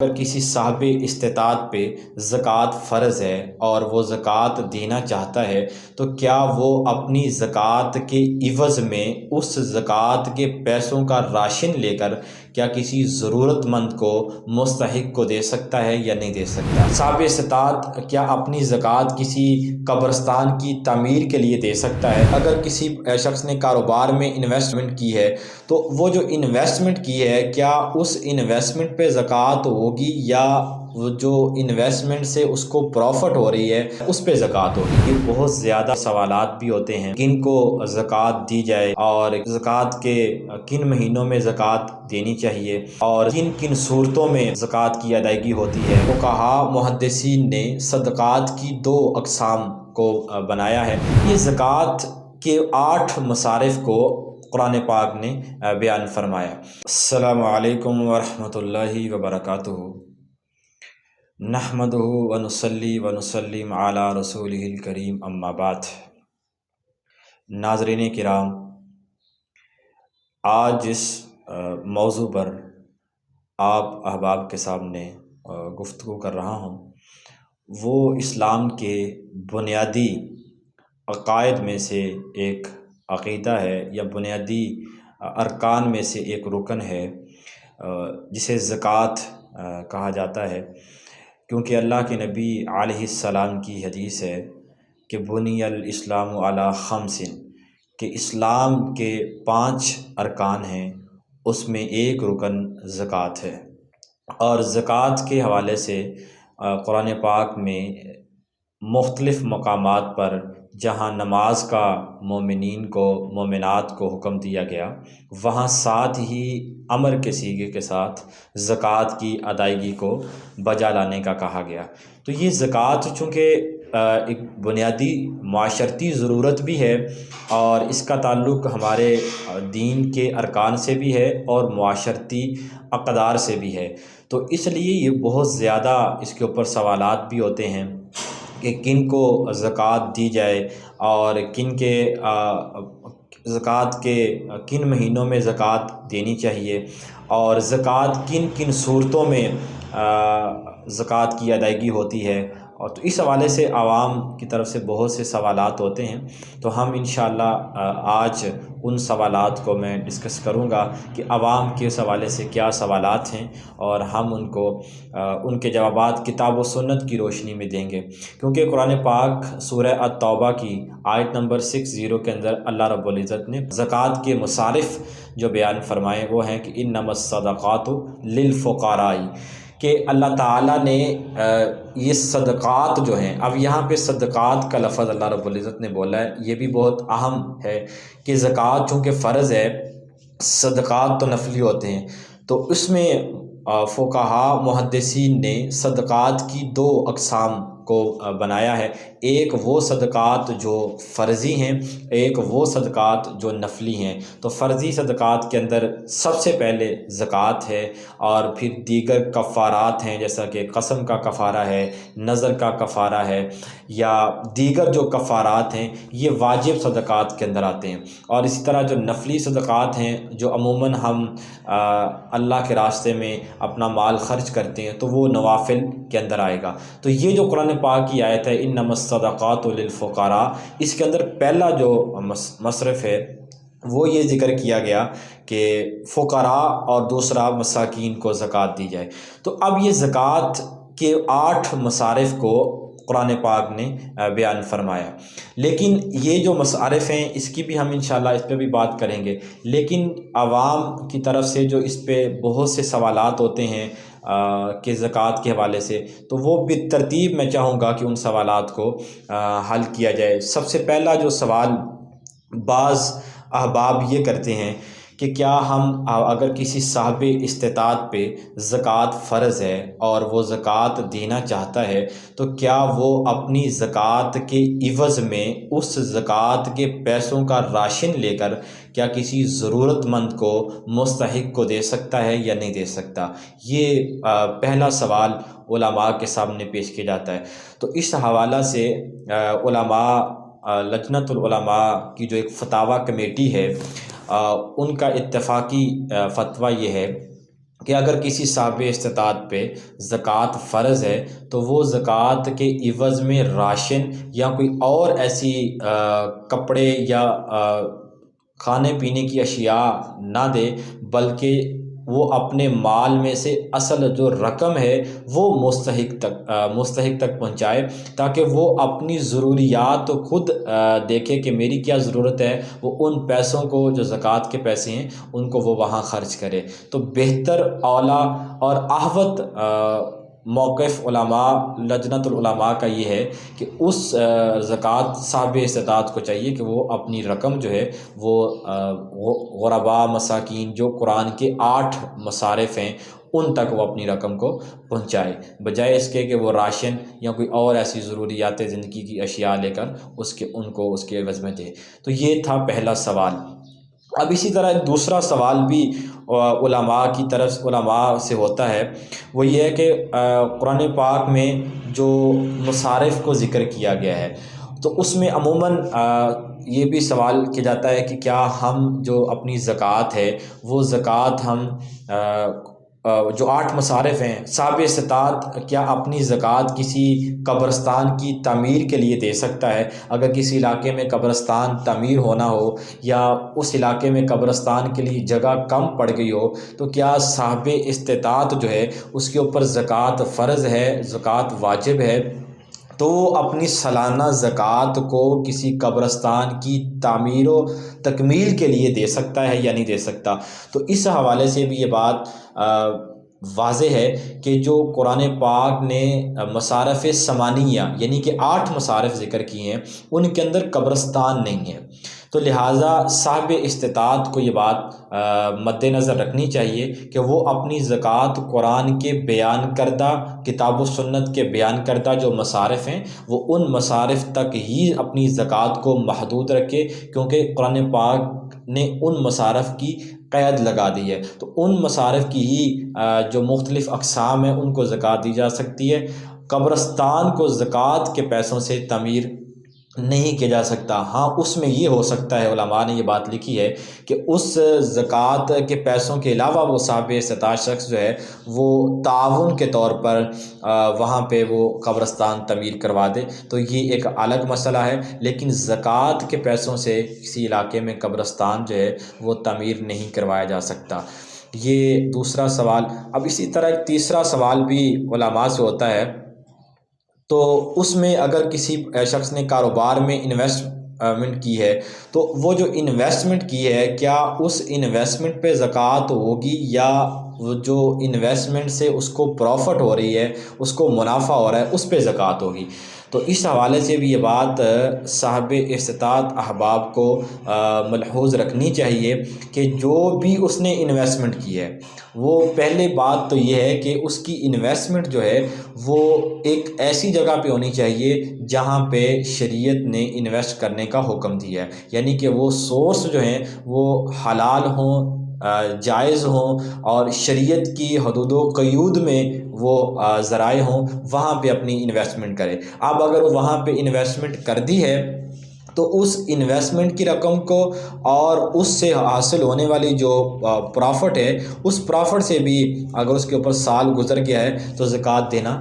اگر کسی صاحب استطاعت پہ زکوٰۃ فرض ہے اور وہ زکوٰۃ دینا چاہتا ہے تو کیا وہ اپنی زکوٰۃ کے عوض میں اس زکوٰۃ کے پیسوں کا راشن لے کر کیا کسی ضرورت مند کو مستحق کو دے سکتا ہے یا نہیں دے سکتا؟ صاحب استطاعت کیا اپنی زکوٰۃ کسی قبرستان کی تعمیر کے لیے دے سکتا ہے؟ اگر کسی شخص نے کاروبار میں انویسٹمنٹ کی ہے تو وہ جو انویسٹمنٹ کی ہے کیا اس انویسٹمنٹ پہ زکوٰۃ ہوگی یا وہ جو انویسٹمنٹ سے اس کو پروفٹ ہو رہی ہے اس پہ زکوٰۃ ہوگی؟ یہ بہت زیادہ سوالات بھی ہوتے ہیں، کن کو زکوٰۃ دی جائے اور زکوٰۃ کے کن مہینوں میں زکوٰۃ دینی چاہیے اور کن کن صورتوں میں زکوٰۃ کی ادائیگی ہوتی ہے۔ فقہاء محدثین نے صدقات کی 2 اقسام کو بنایا ہے۔ یہ زکوٰۃ کے 8 مصارف کو قرآن پاک نے بیان فرمایا۔ السلام علیکم ورحمۃ اللہ وبرکاتہ۔ نحمدہ ونصلی ونسلم علی رسولہ الکریم، اما بعد۔ ناظرین کرام، آج اس موضوع پر آپ احباب کے سامنے گفتگو کر رہا ہوں، وہ اسلام کے بنیادی عقائد میں سے ایک عقیدہ ہے یا بنیادی ارکان میں سے ایک رکن ہے جسے زکوٰۃ کہا جاتا ہے، کیونکہ اللہ کے نبی علیہ السلام کی حدیث ہے کہ بنی الاسلام علی 5، کہ اسلام کے 5 ارکان ہیں، اس میں ایک رکن زکوٰۃ ہے۔ اور زکوٰۃ کے حوالے سے قرآن پاک میں مختلف مقامات پر جہاں نماز کا مومنین کو مومنات کو حکم دیا گیا، وہاں ساتھ ہی امر کے صیغے کے ساتھ زکوٰۃ کی ادائیگی کو بجا لانے کا کہا گیا۔ تو یہ زکوٰۃ چونکہ ایک بنیادی معاشرتی ضرورت بھی ہے اور اس کا تعلق ہمارے دین کے ارکان سے بھی ہے اور معاشرتی اقدار سے بھی ہے، تو اس لیے یہ بہت زیادہ اس کے اوپر سوالات بھی ہوتے ہیں کہ کن کو زکوٰۃ دی جائے اور کن کے زکوٰۃ کے کن مہینوں میں زکوٰۃ دینی چاہیے اور زکوٰۃ کن کن صورتوں میں زکوٰۃ کی ادائیگی ہوتی ہے، اور تو اس حوالے سے عوام کی طرف سے بہت سے سوالات ہوتے ہیں۔ تو ہم انشاءاللہ آج ان سوالات کو میں ڈسکس کروں گا کہ عوام کے اس حوالے سے کیا سوالات ہیں اور ہم ان کو ان کے جوابات کتاب و سنت کی روشنی میں دیں گے، کیونکہ قرآن پاک سورہ التوبہ کی آیت نمبر 60 کے اندر اللہ رب العزت نے زکوٰۃ کے مصارف جو بیان فرمائے وہ ہیں کہ انما الصدقات للفقراء، کہ اللہ تعالیٰ نے یہ صدقات جو ہیں، اب یہاں پہ صدقات کا لفظ اللہ رب العزت نے بولا ہے، یہ بھی بہت اہم ہے کہ زکوٰۃ چونکہ فرض ہے، صدقات تو نفلی ہوتے ہیں، تو اس میں فقہاء محدثین نے صدقات کی 2 اقسام کو بنایا ہے، ایک وہ صدقات جو فرضی ہیں، ایک وہ صدقات جو نفلی ہیں۔ تو فرضی صدقات کے اندر سب سے پہلے زکوٰۃ ہے، اور پھر دیگر کفارات ہیں جیسا کہ قسم کا کفارہ ہے، نذر کا کفارہ ہے، یا دیگر جو کفارات ہیں یہ واجب صدقات کے اندر آتے ہیں۔ اور اسی طرح جو نفلی صدقات ہیں جو عموماً ہم اللہ کے راستے میں اپنا مال خرچ کرتے ہیں تو وہ نوافل کے اندر آئے گا۔ تو یہ جو قرآن پاک کی آیت ہے انما الصدقات للفقراء، اس کے اندر پہلا جو مصرف ہے وہ یہ ذکر کیا گیا کہ فقراء اور دوسرا مساکین کو زکوٰۃ دی جائے۔ تو اب یہ زکوٰۃ کے 8 مصارف کو قرآن پاک نے بیان فرمایا، لیکن یہ جو مصارف ہیں اس کی بھی ہم انشاءاللہ اس پہ بھی بات کریں گے، لیکن عوام کی طرف سے جو اس پہ بہت سے سوالات ہوتے ہیں کہ زکوٰۃ کے حوالے سے، تو وہ بالترتیب میں چاہوں گا کہ ان سوالات کو حل کیا جائے۔ سب سے پہلا جو سوال بعض احباب یہ کرتے ہیں کہ کیا ہم اگر کسی صاحب استطاعت پہ زکوٰۃ فرض ہے اور وہ زکوٰۃ دینا چاہتا ہے تو کیا وہ اپنی زکوٰۃ کے عوض میں اس زکوٰۃ کے پیسوں کا راشن لے کر کیا کسی ضرورت مند کو مستحق کو دے سکتا ہے یا نہیں دے سکتا؟ یہ پہلا سوال علماء کے سامنے پیش کیا جاتا ہے۔ تو اس حوالہ سے علماء لجنۃ العلماء کی جو ایک فتاوی کمیٹی ہے ان کا اتفاقی فتویٰ یہ ہے کہ اگر کسی صاحب استطاعت پہ زکوٰۃ فرض ہے تو وہ زکوٰۃ کے عوض میں راشن یا کوئی اور ایسی کپڑے یا کھانے پینے کی اشیاء نہ دے، بلکہ وہ اپنے مال میں سے اصل جو رقم ہے وہ مستحق تک پہنچائے، تاکہ وہ اپنی ضروریات تو خود دیکھے کہ میری کیا ضرورت ہے، وہ ان پیسوں کو جو زکوٰۃ کے پیسے ہیں ان کو وہ وہاں خرچ کرے۔ تو بہتر، اولیٰ اور احوط موقف علماء لجنۃ العلماء کا یہ ہے کہ اس زکوٰۃ صاحب استطاعت کو چاہیے کہ وہ اپنی رقم جو ہے وہ غرباء، مساکین، جو قرآن کے 8 مصارف ہیں ان تک وہ اپنی رقم کو پہنچائے، بجائے اس کے کہ وہ راشن یا کوئی اور ایسی ضروریات زندگی کی اشیاء لے کر ان کو اس کے عوض میں دے۔ تو یہ تھا پہلا سوال۔ اب اسی طرح ایک دوسرا سوال بھی علماء سے ہوتا ہے، وہ یہ ہے کہ قرآن پاک میں جو مصارف کو ذکر کیا گیا ہے تو اس میں عموماً یہ بھی سوال کیا جاتا ہے کہ کیا ہم جو اپنی زکوٰۃ ہے وہ زکوٰۃ ہم جو 8 مصارف ہیں، صاحب استطاعت کیا اپنی زکوٰۃ کسی قبرستان کی تعمیر کے لیے دے سکتا ہے؟ اگر کسی علاقے میں قبرستان تعمیر ہونا ہو یا اس علاقے میں قبرستان کے لیے جگہ کم پڑ گئی ہو تو کیا صاحب استطاعت جو ہے اس کے اوپر زکوٰۃ فرض ہے، زکوٰۃ واجب ہے؟ تو وہ اپنی سالانہ زکوٰۃ کو کسی قبرستان کی تعمیر و تکمیل کے لیے دے سکتا ہے یا نہیں دے سکتا؟ تو اس حوالے سے بھی یہ بات واضح ہے کہ جو قرآن پاک نے مصارف ثمانیہ یعنی کہ 8 مصارف ذکر کیے ہیں ان کے اندر قبرستان نہیں ہے، تو لہٰذا صاحب استطاعت کو یہ بات مد نظر رکھنی چاہیے کہ وہ اپنی زکوٰۃ قرآن کے بیان کردہ، کتاب و سنت کے بیان کردہ جو مصارف ہیں وہ ان مصارف تک ہی اپنی زکوٰۃ کو محدود رکھے، کیونکہ قرآن پاک نے ان مصارف کی قید لگا دی ہے۔ تو ان مصارف کی ہی جو مختلف اقسام ہیں ان کو زکوٰۃ دی جا سکتی ہے۔ قبرستان کو زکوٰۃ کے پیسوں سے تعمیر نہیں کیا جا سکتا۔ ہاں اس میں یہ ہو سکتا ہے، علماء نے یہ بات لکھی ہے کہ اس زکوٰۃ کے پیسوں کے علاوہ وہ صاحب استطاعت شخص جو ہے وہ تعاون کے طور پر وہاں پہ وہ قبرستان تعمیر کروا دے، تو یہ ایک الگ مسئلہ ہے، لیکن زکوٰۃ کے پیسوں سے کسی علاقے میں قبرستان جو ہے وہ تعمیر نہیں کروایا جا سکتا۔ یہ دوسرا سوال۔ اب اسی طرح ایک تیسرا سوال بھی علماء سے ہوتا ہے، تو اس میں اگر کسی شخص نے کاروبار میں انویسٹمنٹ کی ہے تو وہ جو انویسٹمنٹ کی ہے کیا اس انویسٹمنٹ پہ زکوٰۃ ہوگی، یا وہ جو انویسٹمنٹ سے اس کو پروفٹ ہو رہی ہے، اس کو منافع ہو رہا ہے، اس پہ زکوٰۃ ہوگی؟ تو اس حوالے سے بھی یہ بات صاحب استطاعت احباب کو ملحوظ رکھنی چاہیے کہ جو بھی اس نے انویسٹمنٹ کی ہے، وہ پہلے بات تو یہ ہے کہ اس کی انویسٹمنٹ جو ہے وہ ایک ایسی جگہ پہ ہونی چاہیے جہاں پہ شریعت نے انویسٹ کرنے کا حکم دیا ہے، یعنی کہ وہ سورس جو ہیں وہ حلال ہوں، جائز ہوں اور شریعت کی حدود و قیود میں وہ ذرائع ہوں، وہاں پہ اپنی انویسٹمنٹ کرے۔ اب اگر وہ وہاں پہ انویسٹمنٹ کر دی ہے تو اس انویسٹمنٹ کی رقم کو اور اس سے حاصل ہونے والی جو پرافٹ ہے اس پرافٹ سے بھی اگر اس کے اوپر سال گزر گیا ہے تو زکوٰۃ دینا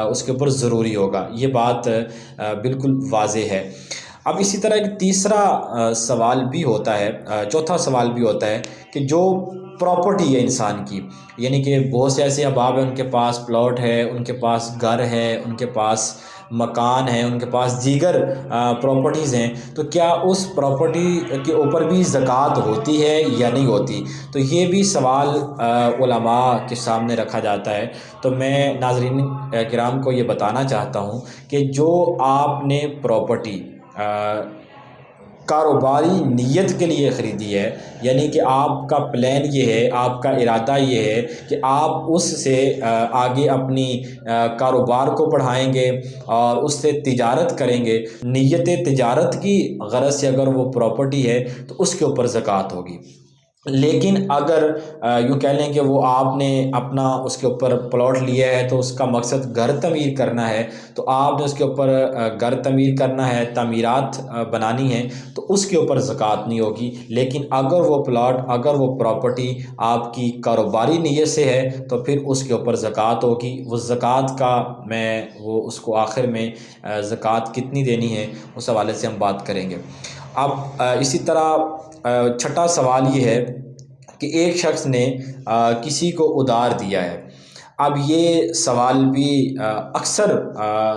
اس کے اوپر ضروری ہوگا۔ یہ بات بالکل واضح ہے۔ اب اسی طرح ایک تیسرا سوال بھی ہوتا ہے، چوتھا سوال بھی ہوتا ہے کہ جو پراپرٹی ہے انسان کی، یعنی کہ بہت سے ایسے احباب ہیں ان کے پاس پلاٹ ہے، ان کے پاس گھر ہے، ان کے پاس مکان ہے، ان کے پاس دیگر پراپرٹیز ہیں، تو کیا اس پراپرٹی کے اوپر بھی زکوٰۃ ہوتی ہے یا نہیں ہوتی؟ تو یہ بھی سوال علماء کے سامنے رکھا جاتا ہے۔ تو میں ناظرین کرام کو یہ بتانا چاہتا ہوں کہ جو آپ نے پراپرٹی کاروباری نیت کے لیے خریدی ہے، یعنی کہ آپ کا پلان یہ ہے، آپ کا ارادہ یہ ہے کہ آپ اس سے آگے اپنی کاروبار کو بڑھائیں گے اور اس سے تجارت کریں گے، نیت تجارت کی غرض سے اگر وہ پراپرٹی ہے تو اس کے اوپر زکوٰۃ ہوگی۔ لیکن اگر یوں کہہ لیں کہ وہ آپ نے اپنا اس کے اوپر پلاٹ لیا ہے تو اس کا مقصد گھر تعمیر کرنا ہے، تو آپ نے اس کے اوپر گھر تعمیر کرنا ہے، تعمیرات بنانی ہے، تو اس کے اوپر زکوٰۃ نہیں ہوگی۔ لیکن اگر وہ پلاٹ، اگر وہ پراپرٹی آپ کی کاروباری نیت سے ہے تو پھر اس کے اوپر زکوٰۃ ہوگی۔ وہ زکوٰۃ کا وہ اس کو آخر میں زکوٰۃ کتنی دینی ہے اس حوالے سے ہم بات کریں گے۔ اب اسی طرح چھٹا سوال یہ ہے کہ ایک شخص نے کسی کو ادھار دیا ہے۔ اب یہ سوال بھی اکثر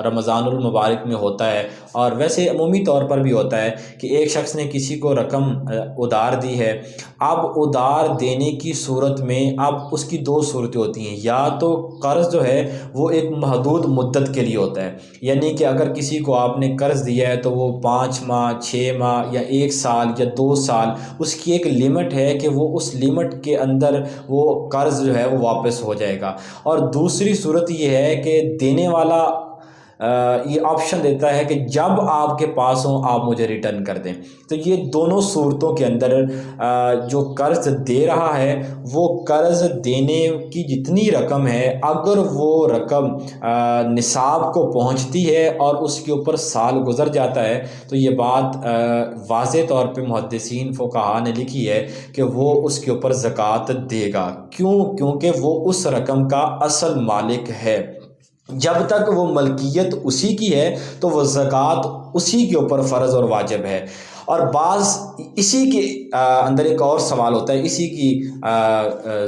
رمضان المبارک میں ہوتا ہے، اور ویسے عمومی طور پر بھی ہوتا ہے کہ ایک شخص نے کسی کو رقم ادھار دی ہے۔ اب ادھار دینے کی صورت میں اب اس کی دو صورتیں ہوتی ہیں، یا تو قرض جو ہے وہ ایک محدود مدت کے لیے ہوتا ہے، یعنی کہ اگر کسی کو آپ نے قرض دیا ہے تو وہ 5 ماہ، 6 ماہ یا 1 سال یا 2 سال، اس کی ایک لمٹ ہے کہ وہ اس لمٹ کے اندر وہ قرض جو ہے وہ واپس ہو جائے گا۔ اور دوسری صورت یہ ہے کہ دینے والا یہ آپشن دیتا ہے کہ جب آپ کے پاس ہوں آپ مجھے ریٹرن کر دیں۔ تو یہ دونوں صورتوں کے اندر جو قرض دے رہا ہے وہ قرض دینے کی جتنی رقم ہے، اگر وہ رقم نصاب کو پہنچتی ہے اور اس کے اوپر سال گزر جاتا ہے تو یہ بات واضح طور پہ محدثین فقہا نے لکھی ہے کہ وہ اس کے اوپر زکوٰۃ دے گا۔ کیونکہ وہ اس رقم کا اصل مالک ہے۔ جب تک وہ ملکیت اسی کی ہے تو وہ زکوٰۃ اسی کے اوپر فرض اور واجب ہے۔ اور بعض اسی کے اندر ایک اور سوال ہوتا ہے اسی کی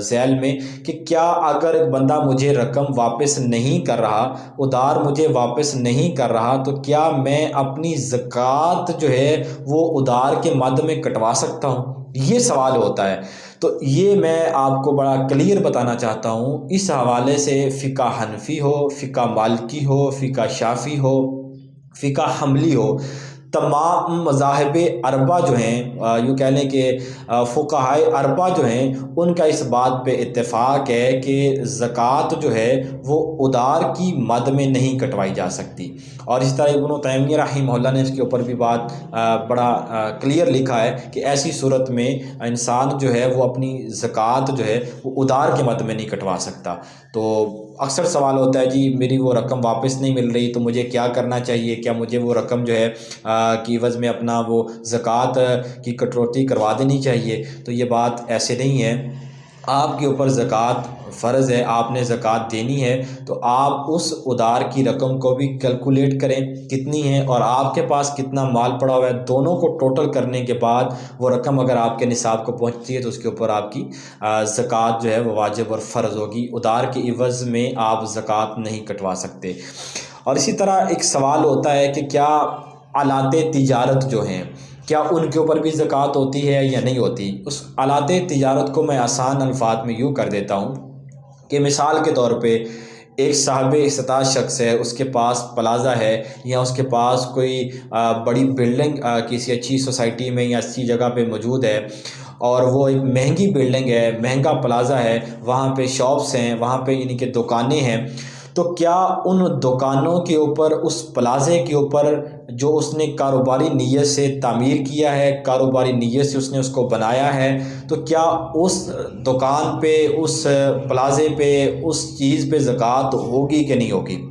ذیل میں کہ کیا اگر ایک بندہ مجھے رقم واپس نہیں کر رہا، ادھار مجھے واپس نہیں کر رہا، تو کیا میں اپنی زکوٰۃ جو ہے وہ ادھار کے مد میں کٹوا سکتا ہوں؟ یہ سوال ہوتا ہے۔ تو یہ میں آپ کو بڑا کلیئر بتانا چاہتا ہوں۔ اس حوالے سے فقہ حنفی ہو، فقہ مالکی ہو، فقہ شافعی ہو، فقہ حنبلی ہو، تمام مذاہب اربعہ جو ہیں، یوں کہہ لیں کہ فقہائے اربعہ جو ہیں، ان کا اس بات پہ اتفاق ہے کہ زکوٰۃ جو ہے وہ ادھار کی مد میں نہیں کٹوائی جا سکتی۔ اور اس طرح ابن تیمیہ رحمہ اللہ نے اس کے اوپر بھی بات بڑا کلیئر لکھا ہے کہ ایسی صورت میں انسان جو ہے وہ اپنی زکوٰۃ جو ہے وہ ادھار کے مد میں نہیں کٹوا سکتا۔ تو اکثر سوال ہوتا ہے جی میری وہ رقم واپس نہیں مل رہی تو مجھے کیا کرنا چاہیے؟ کیا مجھے وہ رقم جو ہے کی عوض میں اپنا وہ زکوٰۃ کی کٹوتی کروا دینی چاہیے؟ تو یہ بات ایسے نہیں ہے۔ آپ کے اوپر زکوٰۃ فرض ہے، آپ نے زکوٰۃ دینی ہے، تو آپ اس ادھار کی رقم کو بھی کیلکولیٹ کریں کتنی ہے اور آپ کے پاس کتنا مال پڑا ہوا ہے، دونوں کو ٹوٹل کرنے کے بعد وہ رقم اگر آپ کے نصاب کو پہنچتی ہے تو اس کے اوپر آپ کی زکوٰۃ جو ہے وہ واجب اور فرض ہوگی۔ ادھار کے عوض میں آپ زکوٰۃ نہیں کٹوا سکتے۔ اور اسی طرح ایک سوال ہوتا ہے کہ کیا آلات تجارت جو ہیں کیا ان کے اوپر بھی زکوٰۃ ہوتی ہے یا نہیں ہوتی؟ اس آلات تجارت کو میں آسان الفاظ میں یوں کر دیتا ہوں کہ مثال کے طور پہ ایک صاحب استطاعت شخص ہے، اس کے پاس پلازا ہے یا اس کے پاس کوئی بڑی بلڈنگ کسی اچھی سوسائٹی میں یا اچھی جگہ پہ موجود ہے، اور وہ ایک مہنگی بلڈنگ ہے، مہنگا پلازا ہے، وہاں پہ شاپس ہیں، وہاں پہ یعنی کہ دکانیں ہیں۔ تو کیا ان دکانوں کے اوپر، اس پلازے کے اوپر جو اس نے کاروباری نیت سے تعمیر کیا ہے، کاروباری نیت سے اس نے اس کو بنایا ہے، تو کیا اس دکان پہ، اس پلازے پہ، اس چیز پہ زکوٰۃ ہوگی کہ نہیں ہوگی؟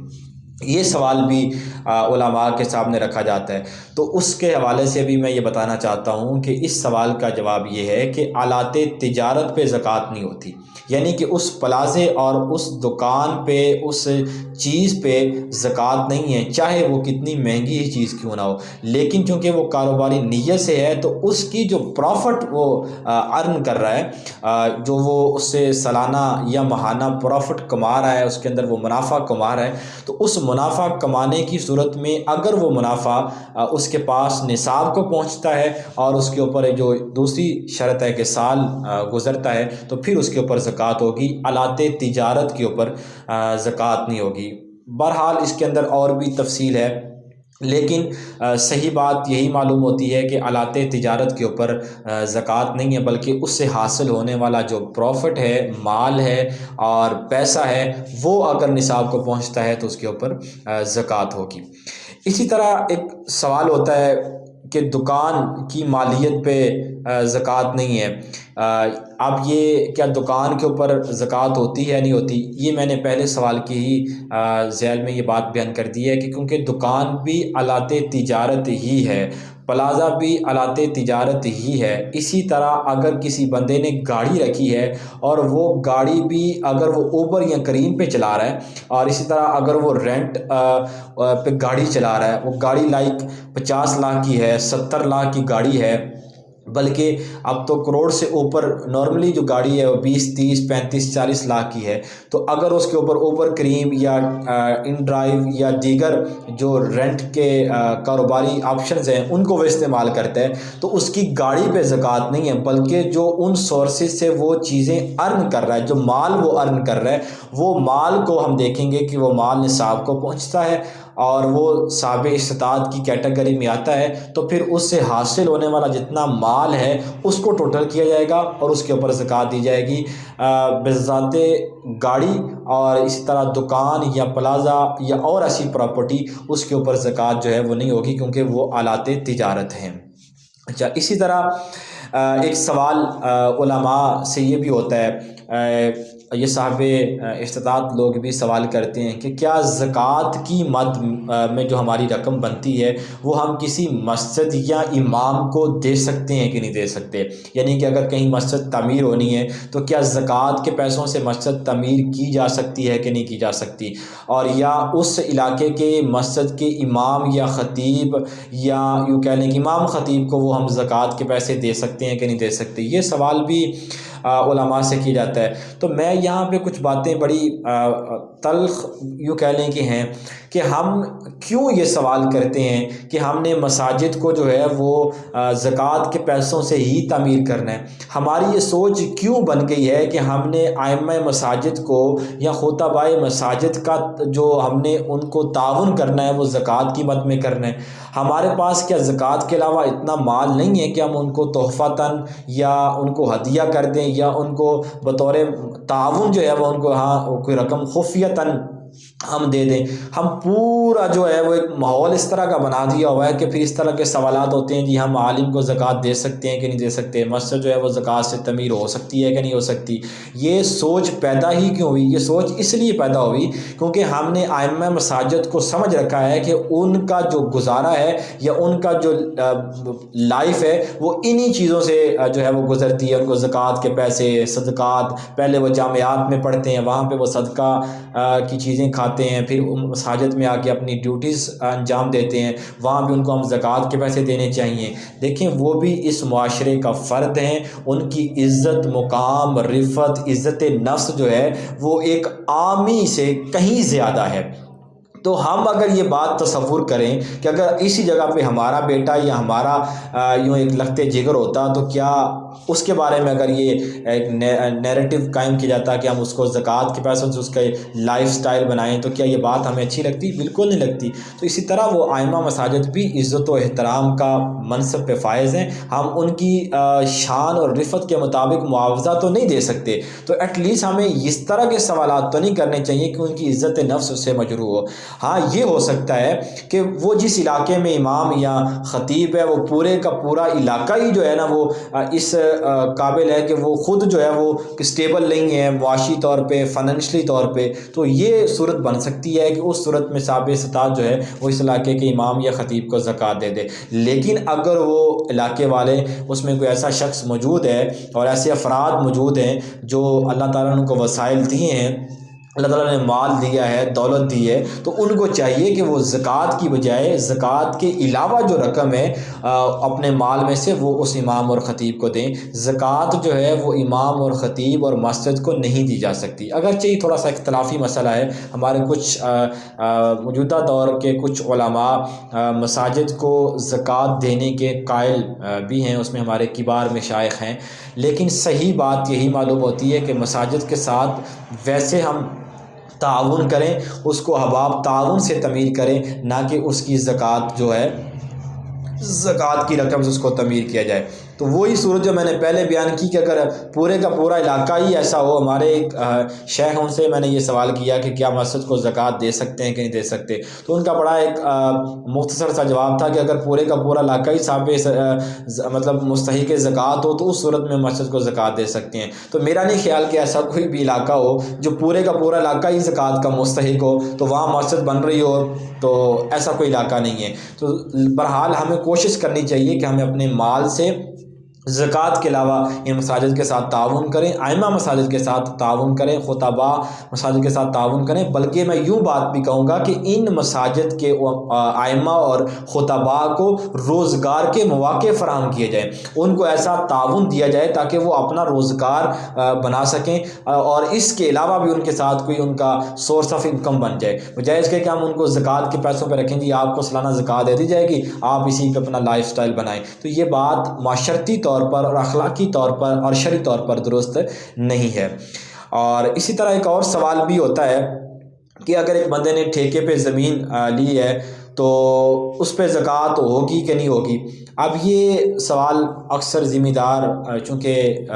یہ سوال بھی علماء کے سامنے رکھا جاتا ہے۔ تو اس کے حوالے سے بھی میں یہ بتانا چاہتا ہوں کہ اس سوال کا جواب یہ ہے کہ آلات تجارت پہ زکوٰۃ نہیں ہوتی، یعنی کہ اس پلازے اور اس دکان پہ، اس چیز پہ زکوٰۃ نہیں ہے، چاہے وہ کتنی مہنگی ہی چیز کیوں نہ ہو۔ لیکن چونکہ وہ کاروباری نیت سے ہے تو اس کی جو پروفٹ وہ ارن کر رہا ہے، جو وہ اس سے سالانہ یا ماہانہ پروفٹ کما رہا ہے، اس کے اندر وہ منافع کما رہا ہے، تو اس منافع کمانے کی صورت میں اگر وہ منافع اس کے پاس نصاب کو پہنچتا ہے اور اس کے اوپر جو دوسری شرط ہے کہ سال گزرتا ہے تو پھر اس کے اوپر زکوٰۃ ہوگی، آلات تجارت کے اوپر زکوٰۃ نہیں ہوگی۔ بہرحال اس کے اندر اور بھی تفصیل ہے، لیکن صحیح بات یہی معلوم ہوتی ہے کہ آلات تجارت کے اوپر زکوٰۃ نہیں ہے، بلکہ اس سے حاصل ہونے والا جو پروفٹ ہے، مال ہے اور پیسہ ہے، وہ اگر نصاب کو پہنچتا ہے تو اس کے اوپر زکوٰۃ ہوگی۔ اسی طرح ایک سوال ہوتا ہے کہ دکان کی مالیت پہ زکوٰۃ نہیں ہے۔ اب یہ کیا دکان کے اوپر زکوٰۃ ہوتی ہے یا نہیں ہوتی، یہ میں نے پہلے سوال کی ہی ذیل میں یہ بات بیان کر دی ہے کہ کیونکہ دکان بھی آلات تجارت ہی ہے، پلازہ بھی آلات تجارت ہی ہے۔ اسی طرح اگر کسی بندے نے گاڑی رکھی ہے اور وہ گاڑی بھی اگر وہ اوبر یا کریم پہ چلا رہا ہے، اور اسی طرح اگر وہ رینٹ پہ گاڑی چلا رہا ہے، وہ گاڑی لائک 50 لاکھ کی ہے، 70 لاکھ کی گاڑی ہے، بلکہ اب تو کروڑ سے اوپر نارملی جو گاڑی ہے وہ 20 30 35 40 لاکھ کی ہے، تو اگر اس کے اوپر اوبر کریم یا ان ڈرائیو یا دیگر جو رینٹ کے کاروباری آپشنز ہیں ان کو وہ استعمال کرتا ہے، تو اس کی گاڑی پہ زکوٰۃ نہیں ہے، بلکہ جو ان سورسز سے وہ چیزیں ارن کر رہا ہے، جو مال وہ ارن کر رہا ہے، وہ مال کو ہم دیکھیں گے کہ وہ مال نصاب کو پہنچتا ہے اور وہ صاحب استطاعت کی کیٹیگری میں آتا ہے، تو پھر اس سے حاصل ہونے والا جتنا مال ہے اس کو ٹوٹل کیا جائے گا اور اس کے اوپر زکوٰۃ دی جائے گی۔ بذات گاڑی اور اسی طرح دکان یا پلازہ یا اور ایسی پراپرٹی، اس کے اوپر زکوٰۃ جو ہے وہ نہیں ہوگی، کیونکہ وہ آلات تجارت ہیں۔ اچھا، اسی طرح ایک سوال علماء سے یہ بھی ہوتا ہے، یہ صاحب استطاعت لوگ بھی سوال کرتے ہیں کہ کیا زکوٰۃ کی مد میں جو ہماری رقم بنتی ہے وہ ہم کسی مسجد یا امام کو دے سکتے ہیں کہ نہیں دے سکتے، یعنی کہ اگر کہیں مسجد تعمیر ہونی ہے تو کیا زکوٰۃ کے پیسوں سے مسجد تعمیر کی جا سکتی ہے کہ نہیں کی جا سکتی، اور یا اس علاقے کے مسجد کے امام یا خطیب یا یوں کہہ لیں کہ امام خطیب کو وہ ہم زکوٰۃ کے پیسے دے سکتے ہیں کہ نہیں دے سکتے، یہ سوال بھی علماء سے کی جاتا ہے۔ تو میں یہاں پہ کچھ باتیں بڑی تلخ یوں کہہ لیں کہ ہیں کہ ہم کیوں یہ سوال کرتے ہیں کہ ہم نے مساجد کو جو ہے وہ زکوٰۃ کے پیسوں سے ہی تعمیر کرنا ہے، ہماری یہ سوچ کیوں بن گئی ہے کہ ہم نے ائمہ مساجد کو یا خطبائے مساجد کا جو ہم نے ان کو تعاون کرنا ہے وہ زکوٰۃ کی مد میں کرنا ہے۔ ہمارے پاس کیا زکوٰۃ کے علاوہ اتنا مال نہیں ہے کہ ہم ان کو تحفتاً یا ان کو ہدیہ کر دیں یا ان کو بطور تعاون جو ہے وہ ان کو کوئی رقم خفیتاً ہم دے دیں۔ ہم پورا جو ہے وہ ایک ماحول اس طرح کا بنا دیا ہوا ہے کہ پھر اس طرح کے سوالات ہوتے ہیں، جی ہم عالم کو زکوٰۃ دے سکتے ہیں کہ نہیں دے سکتے، مسجد جو ہے وہ زکوٰۃ سے تعمیر ہو سکتی ہے کہ نہیں ہو سکتی۔ یہ سوچ پیدا ہی کیوں ہوئی؟ یہ سوچ اس لیے پیدا ہوئی کیونکہ ہم نے ائمہ مساجد کو سمجھ رکھا ہے کہ ان کا جو گزارا ہے یا ان کا جو لائف ہے وہ انہی چیزوں سے جو ہے وہ گزرتی ہے۔ ان کو زکوٰۃ کے پیسے، صدقات، پہلے وہ جامعات میں پڑھتے ہیں، وہاں پہ وہ صدقہ کی چیزیں کھاتے ہیں، پھر مساجد میں آ کے اپنی ڈیوٹیز انجام دیتے ہیں، وہاں بھی ان کو ہم زکوٰۃ کے پیسے دینے چاہیے۔ دیکھیں وہ بھی اس معاشرے کا فرد ہیں، ان کی عزت، مقام، رفعت، عزت نفس جو ہے وہ ایک عامی سے کہیں زیادہ ہے۔ تو ہم اگر یہ بات تصور کریں کہ اگر اسی جگہ پہ ہمارا بیٹا یا ہمارا یوں ایک لخت جگر ہوتا تو کیا اس کے بارے میں اگر یہ ایک نیریٹو قائم کیا جاتا کہ ہم اس کو زکوٰۃ کے پیسوں سے اس کا لائف سٹائل بنائیں، تو کیا یہ بات ہمیں اچھی لگتی؟ بالکل نہیں لگتی۔ تو اسی طرح وہ ائمہ مساجد بھی عزت و احترام کا منصب پہ فائز ہیں، ہم ان کی شان اور رفعت کے مطابق معاوضہ تو نہیں دے سکتے، تو ایٹ لیسٹ ہمیں اس طرح کے سوالات تو نہیں کرنے چاہیے کہ ان کی عزت نفس اس سے مجروح ہو۔ ہاں یہ ہو سکتا ہے کہ وہ جس علاقے میں امام یا خطیب ہے وہ پورے کا پورا علاقہ ہی جو ہے نا وہ اس قابل ہے کہ وہ خود جو ہے وہ اسٹیبل نہیں ہے معاشی طور پہ، فائنینشلی طور پہ، تو یہ صورت بن سکتی ہے کہ اس صورت میں صاحب استطاعت جو ہے وہ اس علاقے کے امام یا خطیب کو زکوٰۃ دے دے۔ لیکن اگر وہ علاقے والے اس میں کوئی ایسا شخص موجود ہے اور ایسے افراد موجود ہیں جو اللہ تعالیٰ نے ان کو وسائل دیے ہیں، اللہ تعالیٰ نے مال دیا ہے، دولت دی ہے، تو ان کو چاہیے کہ وہ زکوٰۃ کی بجائے زکوٰۃ کے علاوہ جو رقم ہے اپنے مال میں سے وہ اس امام اور خطیب کو دیں۔ زکوٰۃ جو ہے وہ امام اور خطیب اور مسجد کو نہیں دی جا سکتی، اگرچہ یہ تھوڑا سا اختلافی مسئلہ ہے۔ ہمارے کچھ موجودہ دور کے کچھ علماء مساجد کو زکوٰۃ دینے کے قائل بھی ہیں، اس میں ہمارے کبار مشائخ ہیں، لیکن صحیح بات یہی معلوم ہوتی ہے کہ مساجد کے ساتھ ویسے ہم تعاون کریں، اس کو احباب تعاون سے تعمیر کریں، نہ کہ اس کی زکوٰۃ جو ہے زکوٰۃ کی رقم سے اس کو تعمیر کیا جائے۔ تو وہی صورت جو میں نے پہلے بیان کی کہ اگر پورے کا پورا علاقہ ہی ایسا ہو. ہمارے ایک شیخ ان سے میں نے یہ سوال کیا کہ کیا مسجد کو زکوٰۃ دے سکتے ہیں کہ نہیں دے سکتے, تو ان کا بڑا ایک مختصر سا جواب تھا کہ اگر پورے کا پورا علاقہ ہی مطلب مستحق زکوٰۃ ہو تو اس صورت میں مسجد کو زکوٰۃ دے سکتے ہیں. تو میرا نہیں خیال کہ ایسا کوئی بھی علاقہ ہو جو پورے کا پورا علاقہ ہی زکوٰۃ کا مستحق ہو تو وہاں مسجد بن رہی ہو, تو ایسا کوئی علاقہ نہیں ہے. تو بہرحال ہمیں کوشش کرنی چاہیے کہ ہمیں اپنے مال سے زکوٰۃ کے علاوہ ان مساجد کے ساتھ تعاون کریں, ائمہ مساجد کے ساتھ تعاون کریں, خطباء مساجد کے ساتھ تعاون کریں. بلکہ میں یوں بات بھی کہوں گا کہ ان مساجد کے ائمہ اور خطباء کو روزگار کے مواقع فراہم کیے جائیں, ان کو ایسا تعاون دیا جائے تاکہ وہ اپنا روزگار بنا سکیں, اور اس کے علاوہ بھی ان کے ساتھ کوئی ان کا سورس آف انکم بن جائے. بجائے اس کے کہ ہم ان کو زکوٰۃ کے پیسوں پہ رکھیں, جی آپ کو سالانہ زکوٰۃ دے دی جائے گی, آپ اسی پہ اپنا لائف سٹائل بنائیں. تو یہ بات معاشرتی طور پر اور اخلاقی طور پر اور شرعی طور پر درست نہیں ہے. اور اسی طرح ایک اور سوال بھی ہوتا ہے کہ اگر ایک بندے نے ٹھیکے پہ زمین لی ہے تو اس پہ زکوٰۃ ہوگی کہ نہیں ہوگی. اب یہ سوال اکثر ذمہ دار, چونکہ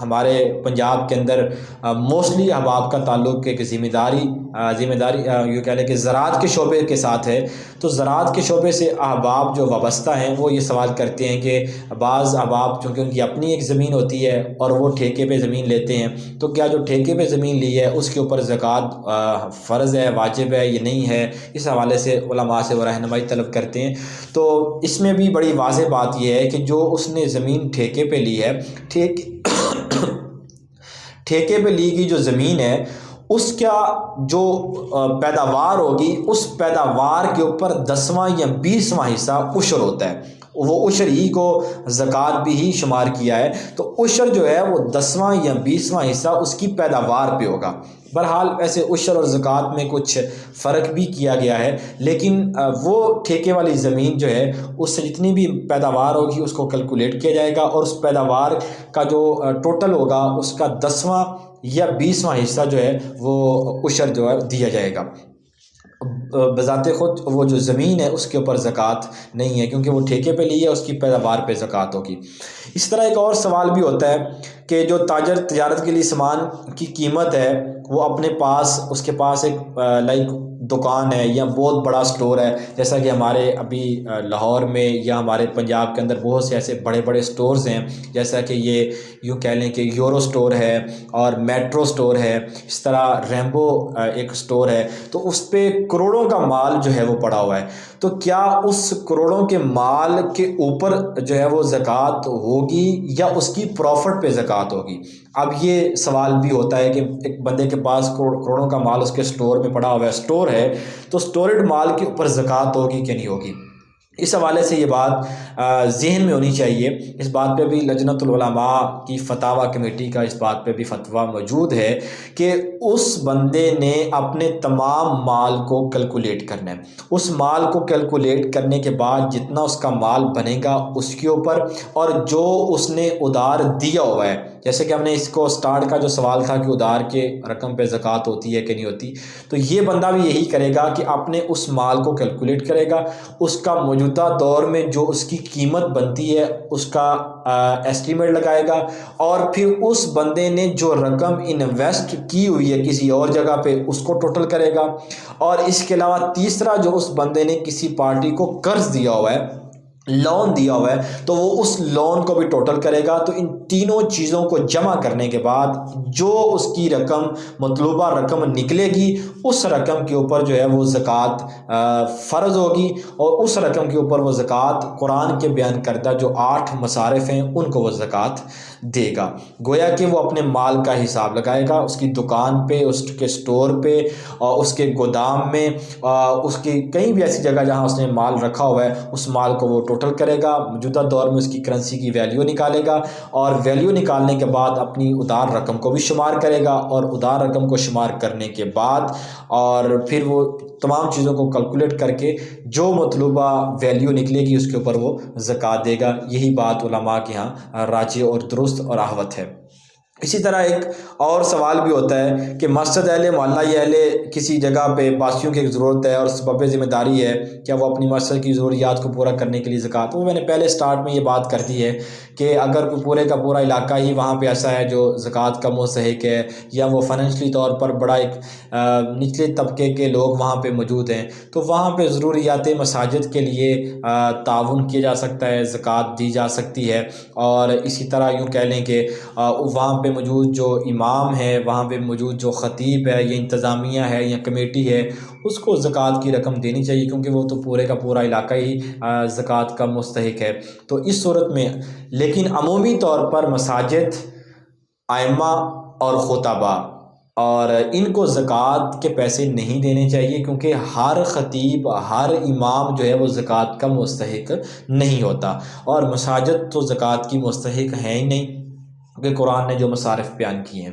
ہمارے پنجاب کے اندر موسٹلی احباب کا تعلق ایک ذمہ داری یہ کہہ لیں کہ زراعت کے شعبے کے ساتھ ہے. تو زراعت کے شعبے سے احباب جو وابستہ ہیں وہ یہ سوال کرتے ہیں کہ بعض احباب چونکہ ان کی اپنی ایک زمین ہوتی ہے اور وہ ٹھیکے پہ زمین لیتے ہیں, تو کیا جو ٹھیکے پہ زمین لی ہے اس کے اوپر زکوٰۃ فرض ہے, واجب ہے, یہ نہیں ہے. اس حوالے سے علماء سے وہ رہنمائی طلب کرتے ہیں. تو اس میں بھی بڑی واضح بات یہ ہے کہ جو اس نے زمین ٹھیکے پہ لی ہے, ٹھیکے پہ لی گئی جو زمین ہے اس کا جو پیداوار ہوگی اس پیداوار کے اوپر 10واں یا 20واں حصہ عشر ہوتا ہے. وہ عشر ہی کو زکوٰۃ بھی ہی شمار کیا ہے. تو عشر جو ہے وہ 10واں یا 20واں حصہ اس کی پیداوار پہ ہوگا. بہرحال ایسے عشر اور زکوٰۃ میں کچھ فرق بھی کیا گیا ہے, لیکن وہ ٹھیکے والی زمین جو ہے اس سے جتنی بھی پیداوار ہوگی اس کو کیلکولیٹ کیا جائے گا, اور اس پیداوار کا جو ٹوٹل ہوگا اس کا 10واں یا 20واں حصہ جو ہے وہ عشر جو ہے دیا جائے گا. بذات خود وہ جو زمین ہے اس کے اوپر زکوٰۃ نہیں ہے, کیونکہ وہ ٹھیکے پہ لی ہے, اس کی پیداوار پہ زکوٰۃ ہوگی. اس طرح ایک اور سوال بھی ہوتا ہے کہ جو تاجر تجارت کے لیے سامان کی قیمت ہے وہ اپنے پاس, اس کے پاس ایک لائک دکان ہے یا بہت بڑا سٹور ہے, جیسا کہ ہمارے ابھی لاہور میں یا ہمارے پنجاب کے اندر بہت سے ایسے بڑے بڑے سٹورز ہیں, جیسا کہ یہ یوں کہہ لیں کہ یورو سٹور ہے اور میٹرو سٹور ہے, اس طرح ریمبو ایک سٹور ہے. تو اس پہ کروڑوں کا مال جو ہے وہ پڑا ہوا ہے. تو کیا اس کروڑوں کے مال کے اوپر جو ہے وہ زکوٰۃ ہوگی یا اس کی پروفٹ پہ زکوٰۃ ہوگی؟ اب یہ سوال بھی ہوتا ہے کہ ایک بندے کے پاس کروڑوں کا مال اس کے سٹور میں پڑا ہوا ہے, سٹور ہے, تو سٹورڈ مال کے اوپر زکوٰۃ ہوگی کہ نہیں ہوگی. اس حوالے سے یہ بات ذہن میں ہونی چاہیے. اس بات پہ بھی لجنۃ العلماء کی فتاوی کمیٹی کا اس بات پہ بھی فتویٰ موجود ہے کہ اس بندے نے اپنے تمام مال کو کیلکولیٹ کرنا ہے. اس مال کو کیلکولیٹ کرنے کے بعد جتنا اس کا مال بنے گا اس کے اوپر, اور جو اس نے ادھار دیا ہوا ہے, جیسے کہ ہم نے اس کو سٹارٹ کا جو سوال تھا کہ ادھار کے رقم پہ زکوٰۃ ہوتی ہے کہ نہیں ہوتی, تو یہ بندہ بھی یہی کرے گا کہ اپنے اس مال کو کیلکولیٹ کرے گا, اس کا موجودہ دور میں جو اس کی قیمت بنتی ہے اس کا ایسٹیمیٹ لگائے گا, اور پھر اس بندے نے جو رقم انویسٹ کی ہوئی ہے کسی اور جگہ پہ اس کو ٹوٹل کرے گا. اور اس کے علاوہ تیسرا, جو اس بندے نے کسی پارٹی کو قرض دیا ہوا ہے, لون دیا ہوا ہے, تو وہ اس لون کو بھی ٹوٹل کرے گا. تو ان تینوں چیزوں کو جمع کرنے کے بعد جو اس کی رقم مطلوبہ رقم نکلے گی اس رقم کے اوپر جو ہے وہ زکوٰۃ فرض ہوگی, اور اس رقم کے اوپر وہ زکوٰۃ قرآن کے بیان کردہ جو 8 مصارف ہیں ان کو وہ زکوٰۃ دے گا. گویا کہ وہ اپنے مال کا حساب لگائے گا, اس کی دکان پہ, اس کے سٹور پہ, اور اس کے گودام میں, اس کی کہیں بھی ایسی جگہ جہاں اس نے مال رکھا ہوا ہے اس مال کو وہ ٹوٹل کرے گا. موجودہ دور میں اس کی کرنسی کی ویلیو نکالے گا, اور ویلیو نکالنے کے بعد اپنی ادھار رقم کو بھی شمار کرے گا, اور ادھار رقم کو شمار کرنے کے بعد اور پھر وہ تمام چیزوں کو کیلکولیٹ کر کے جو مطلوبہ ویلیو نکلے گی اس کے اوپر وہ زکوٰۃ دے گا. یہی بات علماء کے ہاں راجح اور درست اور احوط ہے. اسی طرح ایک اور سوال بھی ہوتا ہے کہ مسجد اہل محلہ یا اہل کسی جگہ پہ باسیوں کی ضرورت ہے اور سبب ذمہ داری ہے کیا وہ اپنی مسجد کی ضروریات کو پورا کرنے کے لیے زکوٰۃ، وہ میں نے پہلے سٹارٹ میں یہ بات کر دی ہے کہ اگر کوئی پورے کا پورا علاقہ ہی وہاں پہ ایسا ہے جو زکوٰۃ کا مستحق ہے، یا وہ فائنینشلی طور پر بڑا ایک نچلے طبقے کے لوگ وہاں پہ موجود ہیں، تو وہاں پہ ضروریات مساجد کے لیے تعاون کیا جا سکتا ہے، زکوٰۃ دی جا سکتی ہے۔ اور اسی طرح یوں کہہ لیں کہ وہاں پہ موجود جو امام ہے، وہاں پہ موجود جو خطیب ہے یا انتظامیہ ہے یا کمیٹی ہے، اس کو زکوٰۃ کی رقم دینی چاہیے، کیونکہ وہ تو پورے کا پورا علاقہ ہی زکوٰۃ کا مستحق ہے۔ تو اس صورت میں لیکن عمومی طور پر مساجد، ائمہ اور خطباء اور ان کو زکوٰۃ کے پیسے نہیں دینے چاہیے، کیونکہ ہر خطیب، ہر امام جو ہے وہ زکوٰۃ کا مستحق نہیں ہوتا، اور مساجد تو زکوٰۃ کی مستحق ہیں ہی نہیں، کہ قرآن نے جو مصارف بیان کیے ہیں۔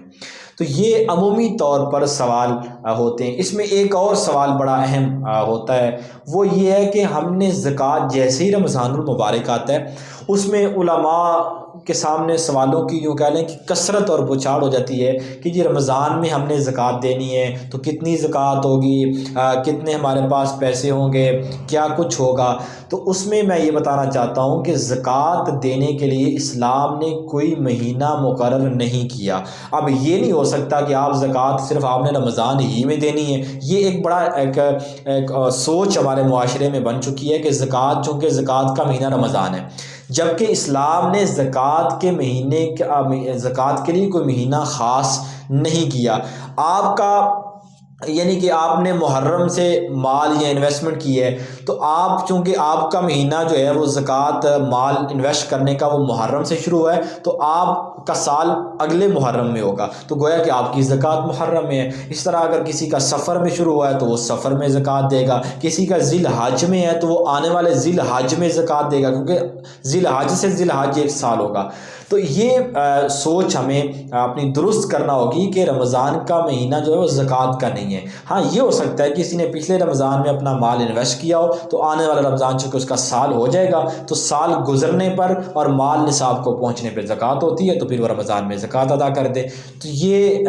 تو یہ عمومی طور پر سوال ہوتے ہیں۔ اس میں ایک اور سوال بڑا اہم ہوتا ہے، وہ یہ ہے کہ ہم نے زکوٰۃ جیسے ہی رمضان المبارک آتا ہے، اس میں علماء کے سامنے سوالوں کی یوں کہہ لیں کہ کثرت اور بچھاڑ ہو جاتی ہے کہ جی رمضان میں ہم نے زکوٰۃ دینی ہے تو کتنی زکوٰۃ ہوگی، کتنے ہمارے پاس پیسے ہوں گے، کیا کچھ ہوگا۔ تو اس میں میں یہ بتانا چاہتا ہوں کہ زکوٰۃ دینے کے لیے اسلام نے کوئی مہینہ مقرر نہیں کیا۔ اب یہ نہیں ہو سکتا کہ آپ زکوٰۃ صرف آپ نے رمضان ہی میں دینی ہے۔ یہ ایک بڑا ایک سوچ ہمارے معاشرے میں بن چکی ہے کہ زکوٰۃ، چونکہ زکوٰۃ کا مہینہ رمضان ہے، جبکہ اسلام نے زکوٰۃ کے مہینے زکوٰۃ کے لیے کوئی مہینہ خاص نہیں کیا۔ آپ کا یعنی کہ آپ نے محرم سے مال یا انویسٹمنٹ کی ہے، تو آپ چونکہ آپ کا مہینہ جو ہے وہ زکوٰۃ مال انویسٹ کرنے کا وہ محرم سے شروع ہوا ہے، تو آپ کا سال اگلے محرم میں ہوگا، تو گویا کہ آپ کی زکوٰۃ محرم میں ہے۔ اس طرح اگر کسی کا سفر میں شروع ہوا ہے تو وہ سفر میں زکوٰۃ دے گا، کسی کا ذی الحج میں ہے تو وہ آنے والے ذی الحج میں زکوٰۃ دے گا، کیونکہ ذی الحج سے ذی الحج ایک سال ہوگا۔ تو یہ سوچ ہمیں اپنی درست کرنا ہوگی کہ رمضان کا مہینہ جو ہے وہ زکوٰۃ کا نہیں ہے۔ ہاں یہ ہو سکتا ہے کہ کسی نے پچھلے رمضان میں اپنا مال انویسٹ کیا ہو، تو آنے والا رمضان چونکہ اس کا سال ہو جائے گا، تو سال گزرنے پر اور مال نصاب کو پہنچنے پہ زکوٰۃ ہوتی ہے، تو پھر وہ رمضان میں زکوٰۃ ادا کر دے۔ تو یہ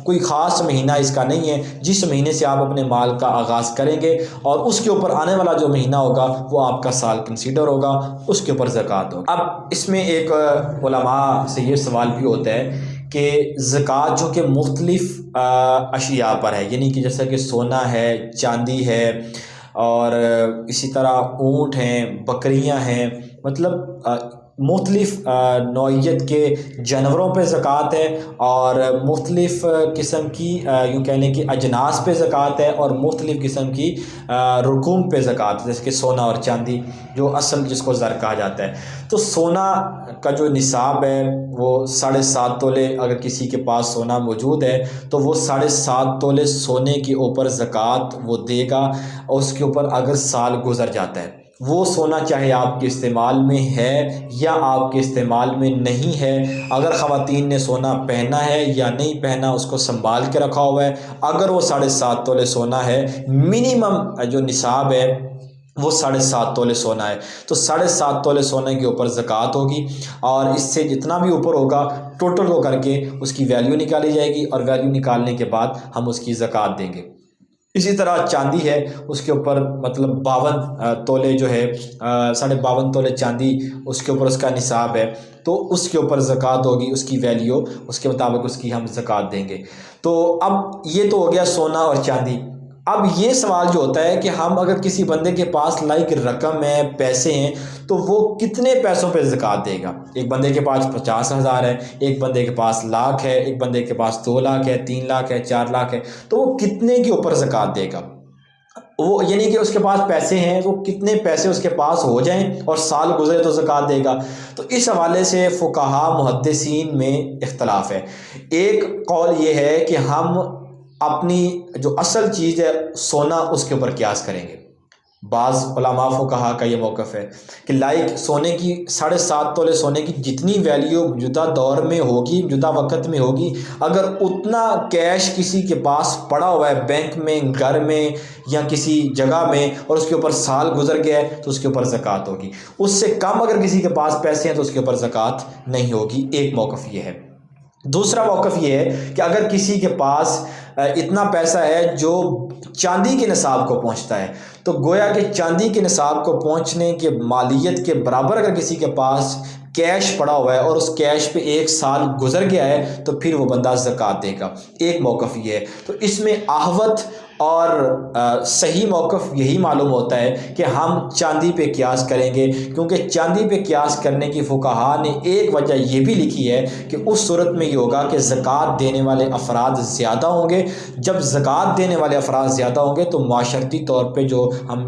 کوئی خاص مہینہ اس کا نہیں ہے، جس مہینے سے آپ اپنے مال کا آغاز کریں گے اور اس کے اوپر آنے والا جو مہینہ ہوگا وہ آپ کا سال کنسیڈر ہوگا، اس کے اوپر زکوٰۃ ہوگا۔ اب اس میں ایک علماء سے یہ سوال بھی ہوتا ہے کہ زکوٰۃ جو کہ مختلف اشیاء پر ہے، یعنی کہ جیسا کہ سونا ہے، چاندی ہے، اور اسی طرح اونٹ ہیں، بکریاں ہیں، مطلب مختلف نوعیت کے جانوروں پہ زکوٰۃ ہے، اور مختلف قسم کی یوں کہہ لیں کہ اجناس پہ زکوٰۃ ہے، اور مختلف قسم کی رقوم پہ زکوٰۃ ہے، جیسے کہ سونا اور چاندی جو اصل جس کو زر کہا جاتا ہے۔ تو سونا کا جو نصاب ہے وہ 7.5 تولے، اگر کسی کے پاس سونا موجود ہے تو وہ 7.5 تولے سونے کے اوپر زکوٰۃ وہ دے گا، اور اس کے اوپر اگر سال گزر جاتا ہے، وہ سونا چاہے آپ کے استعمال میں ہے یا آپ کے استعمال میں نہیں ہے، اگر خواتین نے سونا پہنا ہے یا نہیں پہنا اس کو سنبھال کے رکھا ہوا ہے، اگر وہ 7.5 تولے سونا ہے، منیمم جو نصاب ہے وہ 7.5 تولے سونا ہے، تو 7.5 تولے سونے کے اوپر زکوٰۃ ہوگی، اور اس سے جتنا بھی اوپر ہوگا ٹوٹل کو کر کے اس کی ویلیو نکالی جائے گی، اور ویلیو نکالنے کے بعد ہم اس کی زکوٰۃ دیں گے۔ اسی طرح چاندی ہے، اس کے اوپر مطلب 52 تولے جو ہے 52.5 تولے چاندی اس کے اوپر اس کا نصاب ہے، تو اس کے اوپر زکوٰۃ ہوگی، اس کی ویلیو اس کے مطابق اس کی ہم زکوٰۃ دیں گے۔ تو اب یہ تو ہو گیا سونا اور چاندی۔ اب یہ سوال جو ہوتا ہے کہ ہم اگر کسی بندے کے پاس رقم ہے، پیسے ہیں، تو وہ کتنے پیسوں پہ زکوٰۃ دے گا؟ ایک بندے کے پاس 50,000 ہے، ایک بندے کے پاس لاکھ ہے، ایک بندے کے پاس 2 لاکھ ہے، 3 لاکھ ہے، 4 لاکھ ہے، تو وہ کتنے کے اوپر زکوٰۃ دے گا؟ وہ یعنی کہ اس کے پاس پیسے ہیں، وہ کتنے پیسے اس کے پاس ہو جائیں اور سال گزرے تو زکوٰۃ دے گا۔ تو اس حوالے سے فقہاء محدثین میں اختلاف ہے۔ ایک قول یہ ہے کہ ہم اپنی جو اصل چیز ہے سونا اس کے اوپر قیاس کریں گے۔ بعض علماء فقہاء کا یہ موقف ہے کہ سونے کی 7.5 تولے سونے کی جتنی ویلیو موجودہ دور میں ہوگی، موجودہ وقت میں ہوگی، اگر اتنا کیش کسی کے پاس پڑا ہوا ہے بینک میں، گھر میں یا کسی جگہ میں، اور اس کے اوپر سال گزر گیا ہے تو اس کے اوپر زکوٰۃ ہوگی۔ اس سے کم اگر کسی کے پاس پیسے ہیں تو اس کے اوپر زکوٰۃ نہیں ہوگی۔ ایک موقف یہ ہے۔ دوسرا موقف یہ ہے کہ اگر کسی کے پاس اتنا پیسہ ہے جو چاندی کے نصاب کو پہنچتا ہے، تو گویا کہ چاندی کے نصاب کو پہنچنے کے مالیت کے برابر اگر کسی کے پاس کیش پڑا ہوا ہے اور اس کیش پہ 1 سال گزر گیا ہے تو پھر وہ بندہ زکوٰۃ دے گا۔ ایک موقف یہ ہے۔ تو اس میں احوط اور صحیح موقف یہی معلوم ہوتا ہے کہ ہم چاندی پہ قیاس کریں گے، کیونکہ چاندی پہ قیاس کرنے کی فقہاء نے ایک وجہ یہ بھی لکھی ہے کہ اس صورت میں یہ ہوگا کہ زکوٰۃ دینے والے افراد زیادہ ہوں گے۔ جب زکوٰۃ دینے والے افراد زیادہ ہوں گے تو معاشرتی طور پہ جو ہم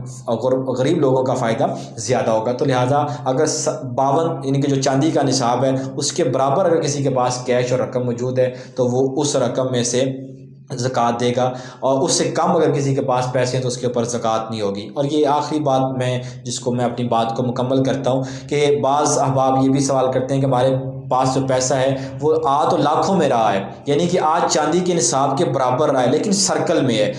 غریب لوگوں کا فائدہ زیادہ ہوگا۔ تو لہٰذا اگر 52 یعنی کہ جو چاندی کا نصاب ہے اس کے برابر اگر کسی کے پاس کیش اور رقم موجود ہے تو وہ اس رقم میں سے زکوٰۃ دے گا، اور اس سے کم اگر کسی کے پاس پیسے ہیں تو اس کے اوپر زکوٰۃ نہیں ہوگی۔ اور یہ آخری بات جس کو میں اپنی بات کو مکمل کرتا ہوں کہ بعض احباب یہ بھی سوال کرتے ہیں کہ ہمارے پاس جو پیسہ ہے وہ تو لاکھوں میں رہا ہے، یعنی کہ آج چاندی کے نصاب کے برابر رہا ہے لیکن سرکل میں ہے۔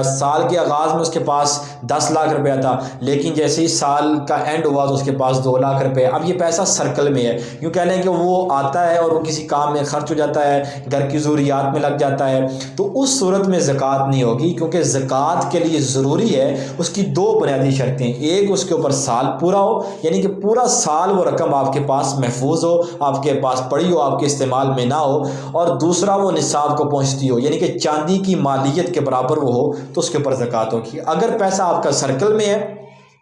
سال کے آغاز میں اس کے پاس 10 لاکھ روپیہ تھا، لیکن جیسے ہی سال کا اینڈ ہوا تو اس کے پاس 2 لاکھ روپے۔ اب یہ پیسہ سرکل میں ہے، یوں کہہ لیں کہ وہ آتا ہے اور وہ کسی کام میں خرچ ہو جاتا ہے، گھر کی ضروریات میں لگ جاتا ہے، تو اس صورت میں زکوٰۃ نہیں ہوگی، کیونکہ زکوٰۃ کے لیے ضروری ہے اس کی 2 بنیادی شرطیں۔ ایک، اس کے اوپر سال پورا ہو، یعنی کہ پورا سال وہ رقم آپ کے پاس محفوظ ہو، آپ کے پاس پڑی ہو، آپ کے استعمال میں نہ ہو، اور دوسرا وہ نصاب کو پہنچتی ہو، یعنی کہ چاندی کی مالیت کے برابر وہ ہو تو اس کے اوپر زکوٰۃ ہوگی۔ اگر پیسہ آپ کا سرکل میں ہے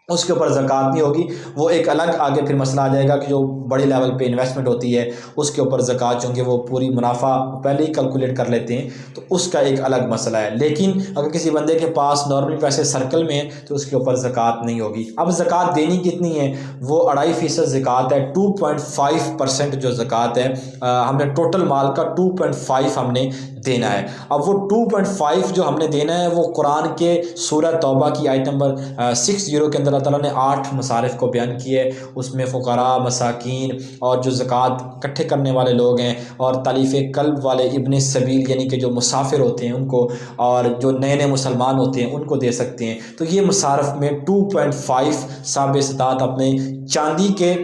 اس کے اوپر زکوٰۃ نہیں ہوگی۔ وہ ایک الگ آگے پھر مسئلہ آ جائے گا کہ جو بڑے لیول پہ انویسٹمنٹ ہوتی ہے اس کے اوپر زکوٰۃ، چونکہ وہ پوری منافع پہلے ہی کیلکولیٹ کر لیتے ہیں تو اس کا ایک الگ مسئلہ ہے۔ لیکن اگر کسی بندے کے پاس نارملی پیسے سرکل میں ہیں تو اس کے اوپر زکوٰۃ نہیں ہوگی۔ اب زکوٰۃ دینی کتنی ہے؟ وہ 2.5% زکوٰۃ ہے، 2.5% جو زکوٰۃ ہے ہم نے ٹوٹل مال کا 2.5 ہم نے دینا ہے۔ اب وہ 2.5 جو ہم نے دینا ہے وہ قرآن کے سورہ توبہ کی آیت نمبر 60 کے اندر اللہ تعالیٰ نے 8 مصارف کو بیان کیے۔ اس میں فقراء، مساکین اور جو زکوٰۃ اکٹھے کرنے والے لوگ ہیں، اور تالیف قلب والے ابن سبیل یعنی کہ جو مسافر ہوتے ہیں ان کو، اور جو نئے مسلمان ہوتے ہیں ان کو دے سکتے ہیں۔ تو یہ مصارف میں 2.5 صاحب استطاعت اپنے چاندی کے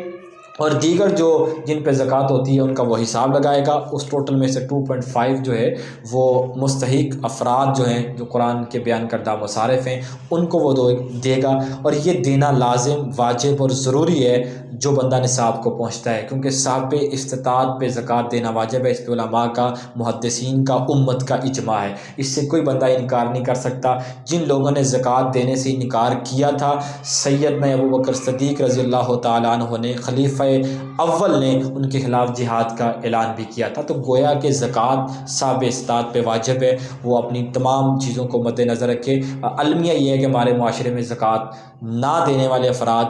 اور دیگر جو جن پہ زکوٰۃ ہوتی ہے ان کا وہ حساب لگائے گا۔ اس ٹوٹل میں سے 2.5 جو ہے وہ مستحق افراد جو ہیں، جو قرآن کے بیان کردہ مصارف ہیں، ان کو وہ دے گا۔ اور یہ دینا لازم، واجب اور ضروری ہے جو بندہ نصاب کو پہنچتا ہے، کیونکہ صاحب استطاعت پہ زکوٰۃ دینا واجب ہے۔ اس پہ علماء کا، محدثین کا، امت کا اجماع ہے، اس سے کوئی بندہ انکار نہیں کر سکتا۔ جن لوگوں نے زکوٰۃ دینے سے انکار کیا تھا، سیدنا ابوبکر صدیق رضی اللہ تعالیٰ عنہ نے، خلیفہ اول نے ان کے خلاف جہاد کا اعلان بھی کیا تھا۔ تو گویا کہ زکوٰۃ صاحب استطاعت پہ واجب ہے، وہ اپنی تمام چیزوں کو مد نظر رکھے۔ المیہ یہ ہے کہ ہمارے معاشرے میں زکوٰۃ نہ دینے والے افراد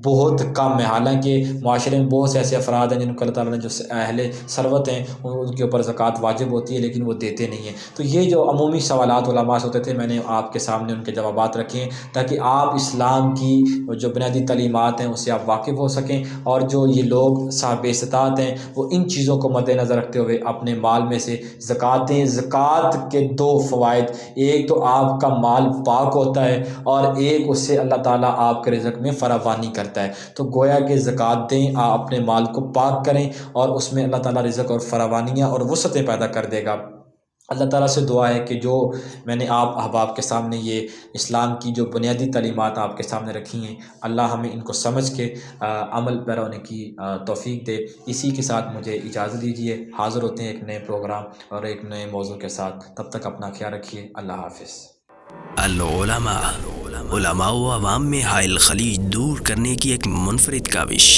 بہت کم ہیں، حالانکہ معاشرے میں بہت سے ایسے افراد ہیں جن کو اللہ تعالیٰ نے جو اہل ثروت ہیں ان کے اوپر زکوٰۃ واجب ہوتی ہے لیکن وہ دیتے نہیں ہیں۔ تو یہ جو عمومی سوالات علماء سے ہوتے تھے، میں نے آپ کے سامنے ان کے جوابات رکھے ہیں تاکہ آپ اسلام کی جو بنیادی تعلیمات ہیں اس سے آپ واقف ہو سکیں، اور جو یہ لوگ صاحب استطاعت ہیں وہ ان چیزوں کو مد نظر رکھتے ہوئے اپنے مال میں سے زکوٰۃ دیں۔ زکوٰۃ کے 2 فوائد، ایک تو آپ کا مال پاک ہوتا ہے، اور ایک اس سے اللہ تعالیٰ آپ کے رزق میں فراوانی کرتا ہے۔ تو گویا کہ زکوٰۃ دیں، آپ اپنے مال کو پاک کریں، اور اس میں اللہ تعالیٰ رزق اور فراوانیاں اور وسعتیں پیدا کر دے گا۔ اللہ تعالیٰ سے دعا ہے کہ جو میں نے آپ احباب کے سامنے یہ اسلام کی جو بنیادی تعلیمات آپ کے سامنے رکھی ہیں، اللہ ہمیں ان کو سمجھ کے عمل پیرا ہونے کی توفیق دے۔ اسی کے ساتھ مجھے اجازت دیجیے، حاضر ہوتے ہیں ایک نئے پروگرام اور ایک نئے موضوع کے ساتھ۔ تب تک اپنا خیال رکھیے، اللہ حافظ۔ العلماء، علماء و عوام میں حائل خلیج دور کرنے کی ایک منفرد کاوش۔